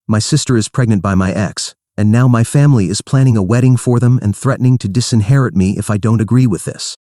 My sister is pregnant by my ex, and now my family is planning a wedding for them and threatening to disinherit me if I don't agree with this.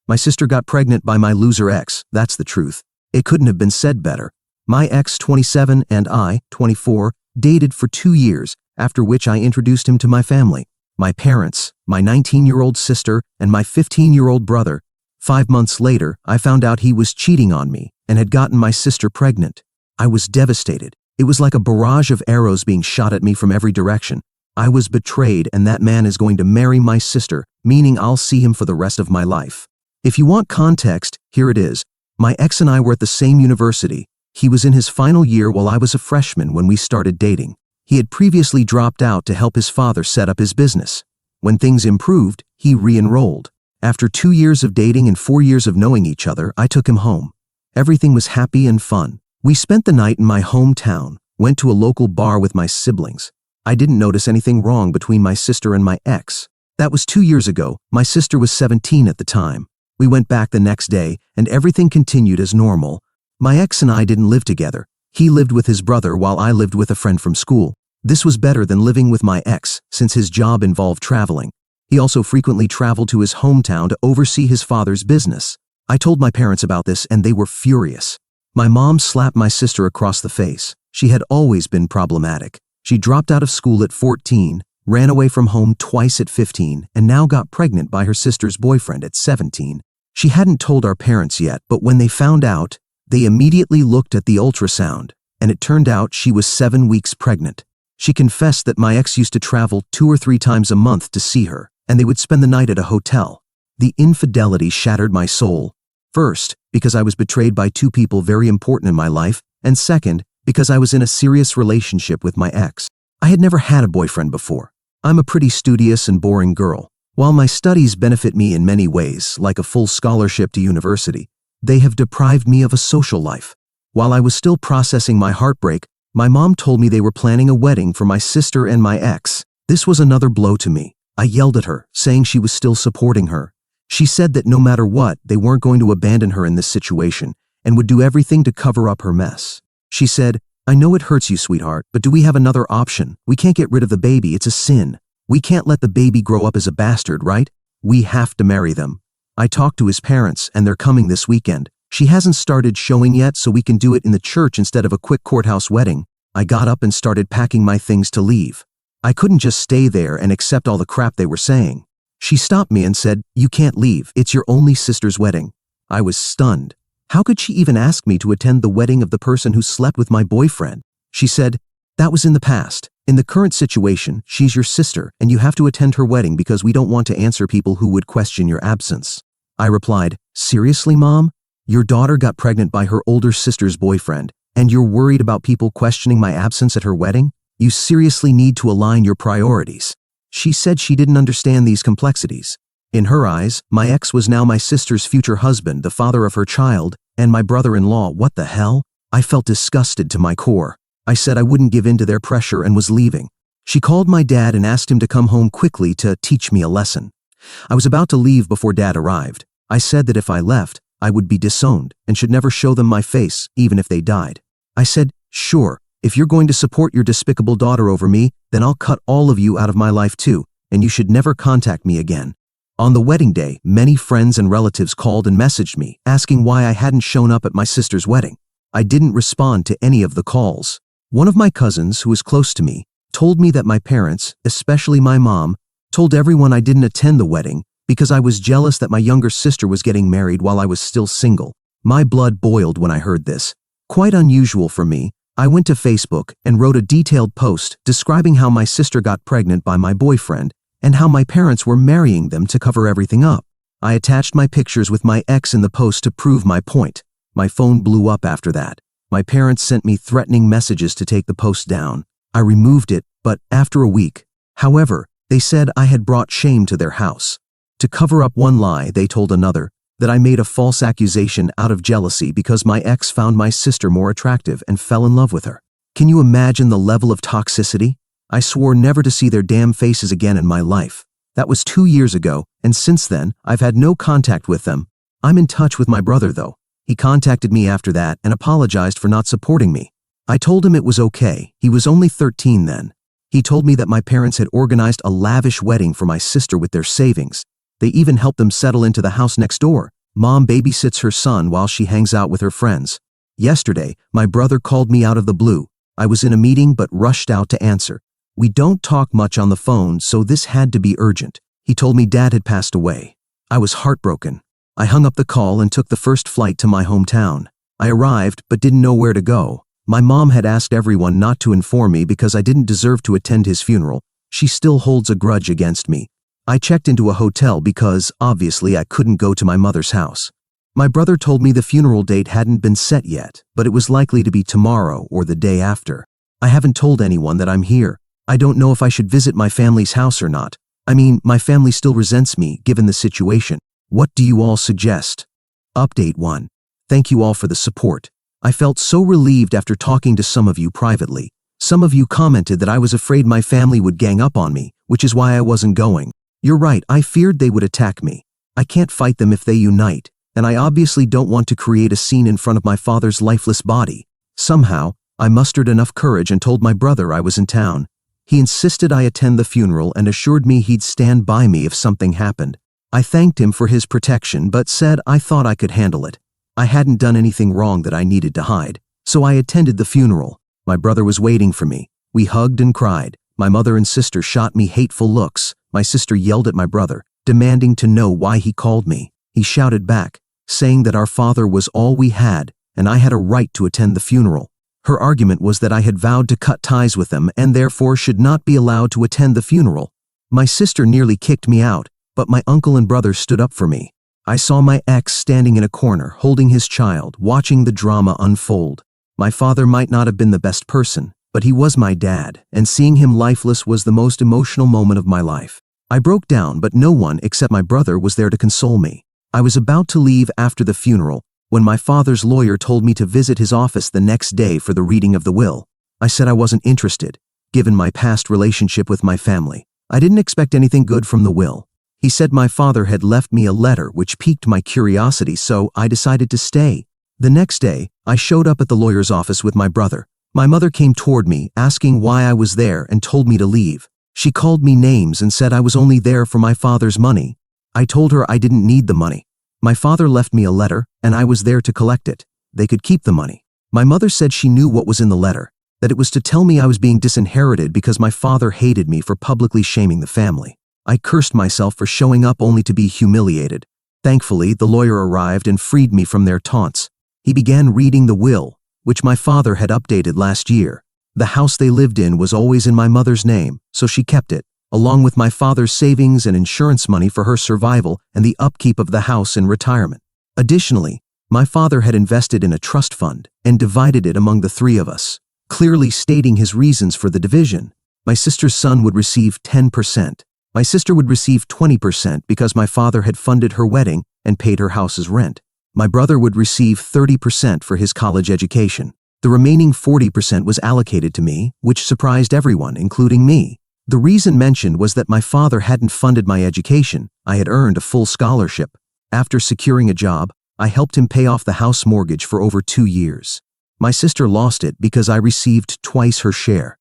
My sister got pregnant by my loser ex, that's the truth. It couldn't have been said better. My ex, 27, and I, 24, dated for 2 years, after which I introduced him to my family. My parents, my 19-year-old sister, and my 15-year-old brother. 5 months later, I found out he was cheating on me and had gotten my sister pregnant. I was devastated. It was like a barrage of arrows being shot at me from every direction. I was betrayed, and that man is going to marry my sister, meaning I'll see him for the rest of my life. If you want context, here it is. My ex and I were at the same university. He was in his final year while I was a freshman when we started dating. He had previously dropped out to help his father set up his business. When things improved, he re-enrolled. After 2 years of dating and 4 years of knowing each other, I took him home. Everything was happy and fun. We spent the night in my hometown, went to a local bar with my siblings. I didn't notice anything wrong between my sister and my ex. That was 2 years ago. My sister was 17 at the time. We went back the next day, and everything continued as normal. My ex and I didn't live together. He lived with his brother while I lived with a friend from school. This was better than living with my ex, since his job involved traveling. He also frequently traveled to his hometown to oversee his father's business. I told my parents about this, and they were furious. My mom slapped my sister across the face. She had always been problematic. She dropped out of school at 14, ran away from home twice at 15, and now got pregnant by her sister's boyfriend at 17. She hadn't told our parents yet, but when they found out, they immediately looked at the ultrasound, and it turned out she was 7 weeks pregnant. She confessed that my ex used to travel 2 or 3 times a month to see her, and they would spend the night at a hotel. The infidelity shattered my soul. First, because I was betrayed by 2 people very important in my life, and second, because I was in a serious relationship with my ex. I had never had a boyfriend before. I'm a pretty studious and boring girl. While my studies benefit me in many ways, like a full scholarship to university, they have deprived me of a social life. While I was still processing my heartbreak, my mom told me they were planning a wedding for my sister and my ex. This was another blow to me. I yelled at her, saying she was still supporting her. She said that no matter what, they weren't going to abandon her in this situation and would do everything to cover up her mess. She said, "I know it hurts you, sweetheart, but do we have another option? We can't get rid of the baby, it's a sin. We can't let the baby grow up as a bastard, right? We have to marry them." I talked to his parents, and they're coming this weekend. She hasn't started showing yet, so we can do it in the church instead of a quick courthouse wedding. I got up and started packing my things to leave. I couldn't just stay there and accept all the crap they were saying. She stopped me and said, "You can't leave. It's your only sister's wedding." I was stunned. How could she even ask me to attend the wedding of the person who slept with my boyfriend? She said, "That was in the past. In the current situation, she's your sister, and you have to attend her wedding because we don't want to answer people who would question your absence." I replied, "Seriously, Mom? Your daughter got pregnant by her older sister's boyfriend, and you're worried about people questioning my absence at her wedding? You seriously need to align your priorities." She said she didn't understand these complexities. In her eyes, my ex was now my sister's future husband, the father of her child, and my brother-in-law. What the hell? I felt disgusted to my core. I said I wouldn't give in to their pressure and was leaving. She called my dad and asked him to come home quickly to teach me a lesson. I was about to leave before Dad arrived. I said that if I left, I would be disowned and should never show them my face, even if they died. I said, "Sure, if you're going to support your despicable daughter over me, then I'll cut all of you out of my life too, and you should never contact me again." On the wedding day, many friends and relatives called and messaged me, asking why I hadn't shown up at my sister's wedding. I didn't respond to any of the calls. One of my cousins, who is close to me, told me that my parents, especially my mom, told everyone I didn't attend the wedding because I was jealous that my younger sister was getting married while I was still single. My blood boiled when I heard this. Quite unusual for me, I went to Facebook and wrote a detailed post describing how my sister got pregnant by my boyfriend and how my parents were marrying them to cover everything up. I attached my pictures with my ex in the post to prove my point. My phone blew up after that. My parents sent me threatening messages to take the post down. I removed it, but after a week. However, they said I had brought shame to their house. To cover up one lie, they told another that I made a false accusation out of jealousy because my ex found my sister more attractive and fell in love with her. Can you imagine the level of toxicity? I swore never to see their damn faces again in my life. That was 2 years ago, and since then, I've had no contact with them. I'm in touch with my brother though. He contacted me after that and apologized for not supporting me. I told him it was okay. He was only 13 then. He told me that my parents had organized a lavish wedding for my sister with their savings. They even helped them settle into the house next door. Mom babysits her son while she hangs out with her friends. Yesterday, my brother called me out of the blue. I was in a meeting but rushed out to answer. We don't talk much on the phone, so this had to be urgent. He told me Dad had passed away. I was heartbroken. I hung up the call and took the first flight to my hometown. I arrived but didn't know where to go. My mom had asked everyone not to inform me because I didn't deserve to attend his funeral. She still holds a grudge against me. I checked into a hotel because, obviously, I couldn't go to my mother's house. My brother told me the funeral date hadn't been set yet, but it was likely to be tomorrow or the day after. I haven't told anyone that I'm here. I don't know if I should visit my family's house or not. I mean, my family still resents me, given the situation. What do you all suggest? Update 1. Thank you all for the support. I felt so relieved after talking to some of you privately. Some of you commented that I was afraid my family would gang up on me, which is why I wasn't going. You're right, I feared they would attack me. I can't fight them if they unite, and I obviously don't want to create a scene in front of my father's lifeless body. Somehow, I mustered enough courage and told my brother I was in town. He insisted I attend the funeral and assured me he'd stand by me if something happened. I thanked him for his protection but said I thought I could handle it. I hadn't done anything wrong that I needed to hide, so I attended the funeral. My brother was waiting for me. We hugged and cried. My mother and sister shot me hateful looks. My sister yelled at my brother, demanding to know why he called me. He shouted back, saying that our father was all we had, and I had a right to attend the funeral. Her argument was that I had vowed to cut ties with them and therefore should not be allowed to attend the funeral. My sister nearly kicked me out, but my uncle and brother stood up for me. I saw my ex standing in a corner, holding his child, watching the drama unfold. My father might not have been the best person, but he was my dad, and seeing him lifeless was the most emotional moment of my life. I broke down, but no one except my brother was there to console me. I was about to leave after the funeral when my father's lawyer told me to visit his office the next day for the reading of the will. I said I wasn't interested, given my past relationship with my family. I didn't expect anything good from the will. He said my father had left me a letter which piqued my curiosity, so I decided to stay. The next day, I showed up at the lawyer's office with my brother. My mother came toward me, asking why I was there and told me to leave. She called me names and said I was only there for my father's money. I told her I didn't need the money. My father left me a letter, and I was there to collect it. They could keep the money. My mother said she knew what was in the letter, that it was to tell me I was being disinherited because my father hated me for publicly shaming the family. I cursed myself for showing up only to be humiliated. Thankfully, the lawyer arrived and freed me from their taunts. He began reading the will, which my father had updated last year. The house they lived in was always in my mother's name, so she kept it, along with my father's savings and insurance money for her survival and the upkeep of the house in retirement. Additionally, my father had invested in a trust fund and divided it among the three of us, clearly stating his reasons for the division. My sister's son would receive 10%. My sister would receive 20% because my father had funded her wedding and paid her house's rent. My brother would receive 30% for his college education. The remaining 40% was allocated to me, which surprised everyone, including me. The reason mentioned was that my father hadn't funded my education. I had earned a full scholarship. After securing a job, I helped him pay off the house mortgage for over 2 years. My sister lost it because I received twice her share.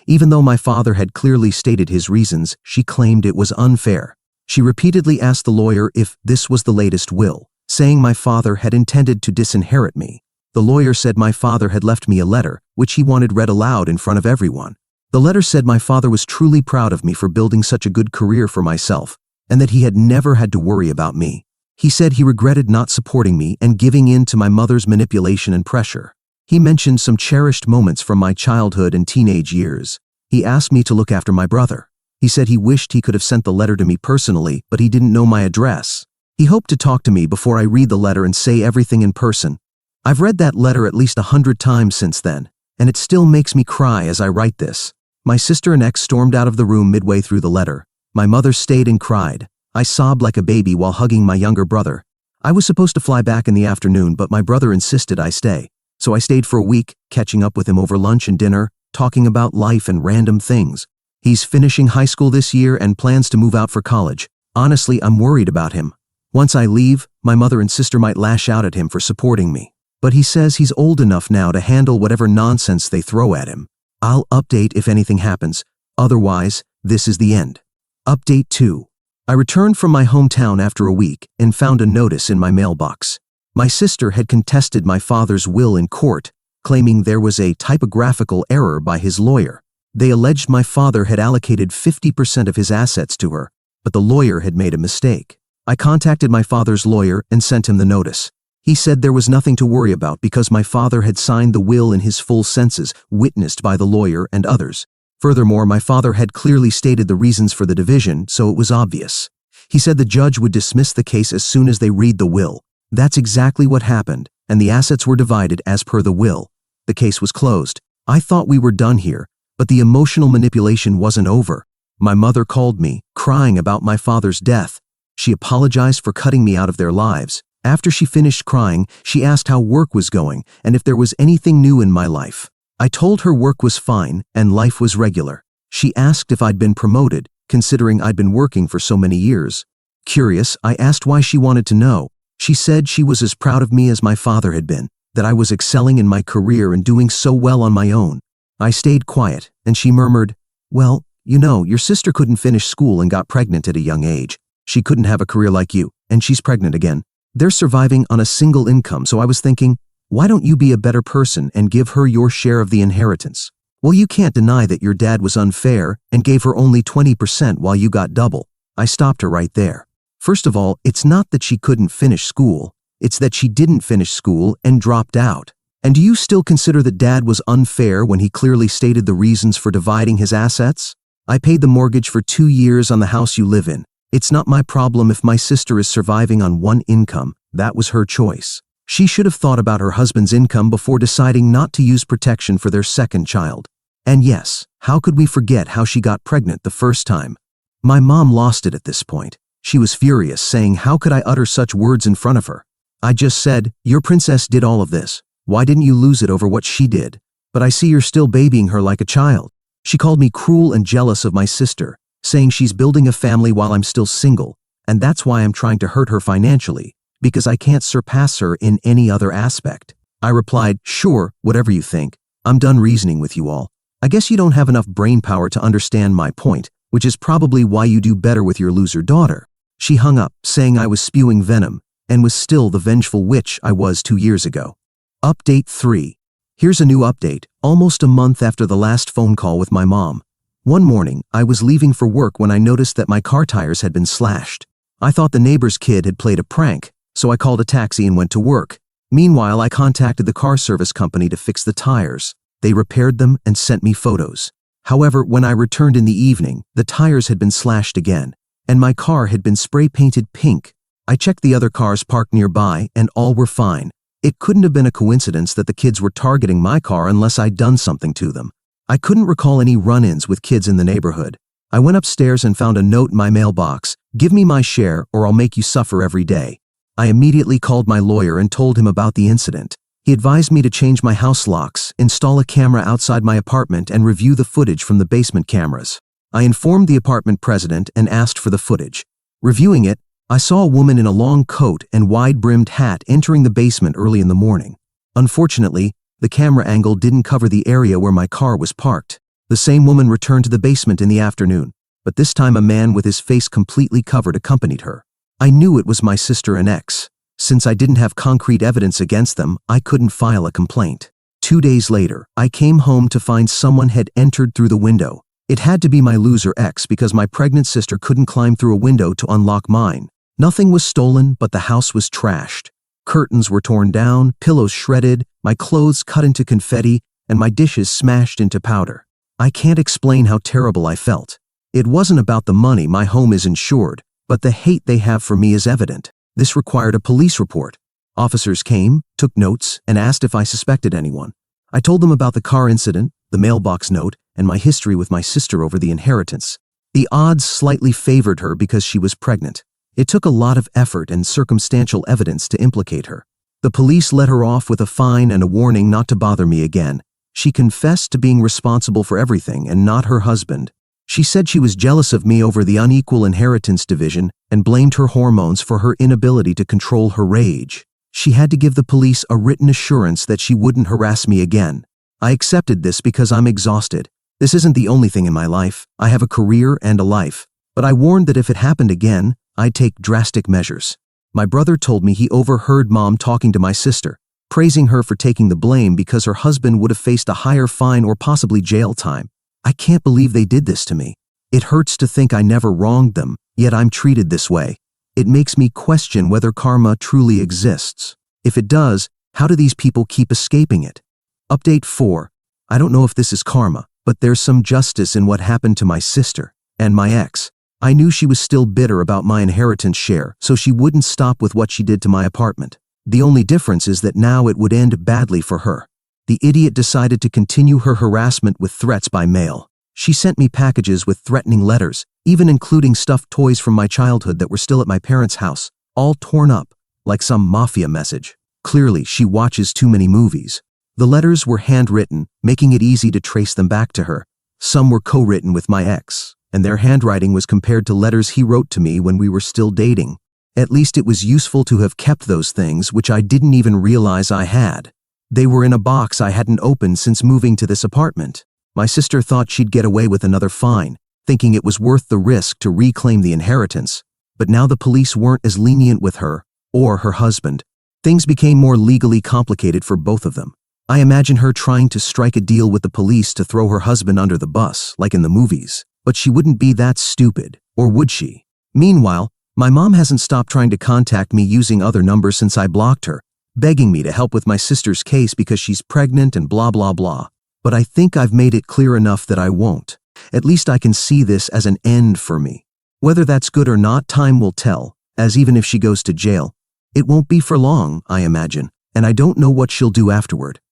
Even though my father had clearly stated his reasons, she claimed it was unfair. She repeatedly asked the lawyer if this was the latest will, saying my father had intended to disinherit me. The lawyer said my father had left me a letter, which he wanted read aloud in front of everyone. The letter said my father was truly proud of me for building such a good career for myself, and that he had never had to worry about me. He said he regretted not supporting me and giving in to my mother's manipulation and pressure. He mentioned some cherished moments from my childhood and teenage years. He asked me to look after my brother. He said he wished he could have sent the letter to me personally, but he didn't know my address. He hoped to talk to me before I read the letter and say everything in person. I've read that letter at least 100 times since then, and it still makes me cry as I write this. My sister and ex stormed out of the room midway through the letter. My mother stayed and cried. I sobbed like a baby while hugging my younger brother. I was supposed to fly back in the afternoon, but my brother insisted I stay. So I stayed for a week, catching up with him over lunch and dinner, talking about life and random things. He's finishing high school this year and plans to move out for college. Honestly, I'm worried about him. Once I leave, my mother and sister might lash out at him for supporting me. but he says he's old enough now to handle whatever nonsense they throw at him. I'll update if anything happens. Otherwise, this is the end. Update 2. I returned from my hometown after a week and found a notice in my mailbox. My sister had contested my father's will in court, claiming there was a typographical error by his lawyer. They alleged my father had allocated 50% of his assets to her, but the lawyer had made a mistake. I contacted my father's lawyer and sent him the notice. He said there was nothing to worry about because my father had signed the will in his full senses, witnessed by the lawyer and others. Furthermore, my father had clearly stated the reasons for the division, so it was obvious. He said the judge would dismiss the case as soon as they read the will. That's exactly what happened, and the assets were divided as per the will. The case was closed. I thought we were done here, but the emotional manipulation wasn't over. My mother called me, crying about my father's death. She apologized for cutting me out of their lives. After she finished crying, she asked how work was going and if there was anything new in my life. I told her work was fine and life was regular. She asked if I'd been promoted, considering I'd been working for so many years. Curious, I asked why she wanted to know. She said she was as proud of me as my father had been, that I was excelling in my career and doing so well on my own. I stayed quiet, and she murmured, "Well, you know, your sister couldn't finish school and got pregnant at a young age. She couldn't have a career like you, and she's pregnant again. They're surviving on a single income, so I was thinking, why don't you be a better person and give her your share of the inheritance? Well, you can't deny that your dad was unfair and gave her only 20% while you got double." I stopped her right there. First of all, it's not that she couldn't finish school. It's that she didn't finish school and dropped out. And do you still consider that Dad was unfair when he clearly stated the reasons for dividing his assets? I paid the mortgage for 2 years on the house you live in. It's not my problem if my sister is surviving on one income. That was her choice. She should have thought about her husband's income before deciding not to use protection for their second child. And yes, how could we forget how she got pregnant the first time? My mom lost it at this point. She was furious, saying how could I utter such words in front of her? I just said, your princess did all of this. Why didn't you lose it over what she did? But I see you're still babying her like a child. She called me cruel and jealous of my sister, saying she's building a family while I'm still single, and that's why I'm trying to hurt her financially, because I can't surpass her in any other aspect. I replied, sure, whatever you think. I'm done reasoning with you all. I guess you don't have enough brain power to understand my point, which is probably why you do better with your loser daughter. She hung up, saying I was spewing venom, and was still the vengeful witch I was 2 years ago. Update 3. Here's a new update, almost a month after the last phone call with my mom. One morning, I was leaving for work when I noticed that my car tires had been slashed. I thought the neighbor's kid had played a prank, so I called a taxi and went to work. Meanwhile, I contacted the car service company to fix the tires. They repaired them and sent me photos. However, when I returned in the evening, the tires had been slashed again, and my car had been spray-painted pink. I checked the other cars parked nearby, and all were fine. It couldn't have been a coincidence that the kids were targeting my car unless I'd done something to them. I couldn't recall any run-ins with kids in the neighborhood. I went upstairs and found a note in my mailbox, "Give me my share or I'll make you suffer every day." I immediately called my lawyer and told him about the incident. He advised me to change my house locks, install a camera outside my apartment, and review the footage from the basement cameras. I informed the apartment president and asked for the footage. Reviewing it, I saw a woman in a long coat and wide-brimmed hat entering the basement early in the morning. Unfortunately, the camera angle didn't cover the area where my car was parked. The same woman returned to the basement in the afternoon, but this time a man with his face completely covered accompanied her. I knew it was my sister and ex. Since I didn't have concrete evidence against them, I couldn't file a complaint. 2 days later, I came home to find someone had entered through the window. It had to be my loser ex because my pregnant sister couldn't climb through a window to unlock mine. Nothing was stolen, but the house was trashed. Curtains were torn down, pillows shredded, my clothes cut into confetti, and my dishes smashed into powder. I can't explain how terrible I felt. It wasn't about the money, my home is insured, but the hate they have for me is evident. This required a police report. Officers came, took notes, and asked if I suspected anyone. I told them about the car incident, the mailbox note, and my history with my sister over the inheritance. The odds slightly favored her because she was pregnant. It took a lot of effort and circumstantial evidence to implicate her. The police let her off with a fine and a warning not to bother me again. She confessed to being responsible for everything and not her husband. She said she was jealous of me over the unequal inheritance division and blamed her hormones for her inability to control her rage. She had to give the police a written assurance that she wouldn't harass me again. I accepted this because I'm exhausted. This isn't the only thing in my life. I have a career and a life. But I warned that if it happened again, I'd take drastic measures. My brother told me he overheard Mom talking to my sister, praising her for taking the blame because her husband would have faced a higher fine or possibly jail time. I can't believe they did this to me. It hurts to think I never wronged them, yet I'm treated this way. It makes me question whether karma truly exists. If it does, how do these people keep escaping it? Update 4. I don't know if this is karma, but there's some justice in what happened to my sister and my ex. I knew she was still bitter about my inheritance share, so she wouldn't stop with what she did to my apartment. The only difference is that now it would end badly for her. The idiot decided to continue her harassment with threats by mail. She sent me packages with threatening letters, even including stuffed toys from my childhood that were still at my parents' house, all torn up, like some mafia message. Clearly, she watches too many movies. The letters were handwritten, making it easy to trace them back to her. Some were co-written with my ex, and their handwriting was compared to letters he wrote to me when we were still dating. At least it was useful to have kept those things, which I didn't even realize I had. They were in a box I hadn't opened since moving to this apartment. My sister thought she'd get away with another fine, thinking it was worth the risk to reclaim the inheritance. But now the police weren't as lenient with her, or her husband. Things became more legally complicated for both of them. I imagine her trying to strike a deal with the police to throw her husband under the bus, like in the movies. But she wouldn't be that stupid, or would she? Meanwhile, my mom hasn't stopped trying to contact me using other numbers since I blocked her, begging me to help with my sister's case because she's pregnant and blah blah blah. But I think I've made it clear enough that I won't. At least I can see this as an end for me. Whether that's good or not, time will tell, as even if she goes to jail, it won't be for long, I imagine, and I don't know what she'll do afterward.